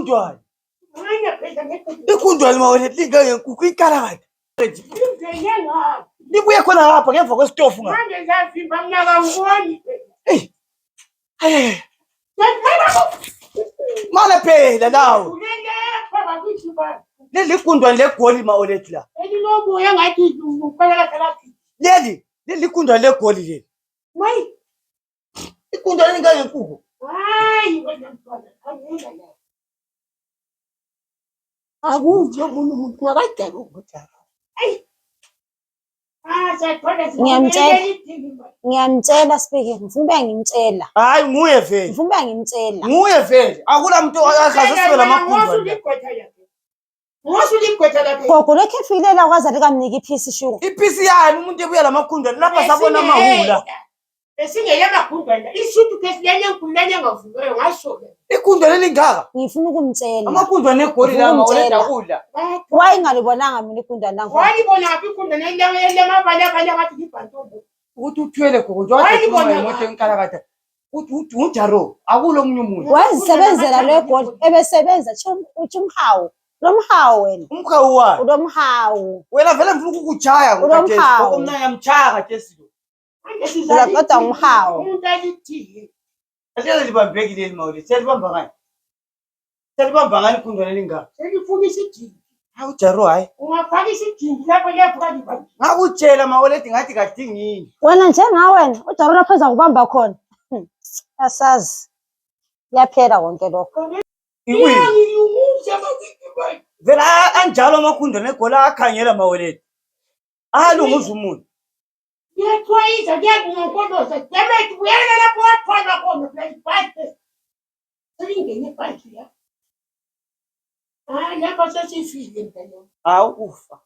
Ikundwani. Ikundwani mawethu linga nkukhu ikalakade. Nibuye khona lapha ngemva kwesitofu nga. Manje ngiyavimba mina kangiboni. Mala phela lawo. Leli ikundwani legoli mawethu la. Elinobuye ngathi uqala phakathi. Leli ikundwani legoli leli. Mayi. Ikundwani linga nkukhu. Hayi wena mfana, angena la. Akuzwe umuntu ngakade ukuthi. Hey. Ngiyamtshela speaking. Ngifuna ngimtshela. Hayi nguye vele. Ngifuna ngimtshela. Nguye vele. Akula muntu akazaziwe lamakundwani. Ngosuligqwetha lapha. Gogo lokho efilela kwaza likamnika iphisi shuka. Iphisi yani umuntu ebuya lamakundwani lapha sabona amahula. Esingeke amakundwani. Ishutu kesilanye ngikhulanye ngavukeyo ngasho. Ikundwani lingaka. Ngifuna ukumtshela. Amakundwani egoli la mawethu akudla. Wayingalibonanga mina ikundwani nangu. Wayibona ngaphi ikundwani elemabala ngathi ngibhantombo. Ukuthi uthwele gogo nje wathi imoto enkalakade. Uthi uJaro akulo omunye umuntu. Wazisebenzela le goli ebesebenza uthi umhawu. Lo mhawu wena. Umhawu wani? Lo mhawu. Wena vele mfuna ukukuchaya ngoba ngoba yamchaka Jesi lo. Uzaqeda umhawu. Umuntu alithi. Asiyale libambekile imawethu. Selibamba ngani? Selibamba ngani ikundwani lingaka? Selifuna isidingo. Hawu Jaro hayi. Ungafaka isidingo lapho lephakathi bani. Ngakutshela mawethu ngathi kadingini. Wena njenga wena uJaro lapha eza kubamba khona. Asazi. Yaphela konke lokho. Vela anjalo amakundwani egola akhangela mawethu. Alunguza umuntu. Ngiyathoyiza ngiyakungokodoza. Demet uyena lapho wathona khona flashback. Selingene ibhanki la. Lapha sesifile mntana. Hawu ufa.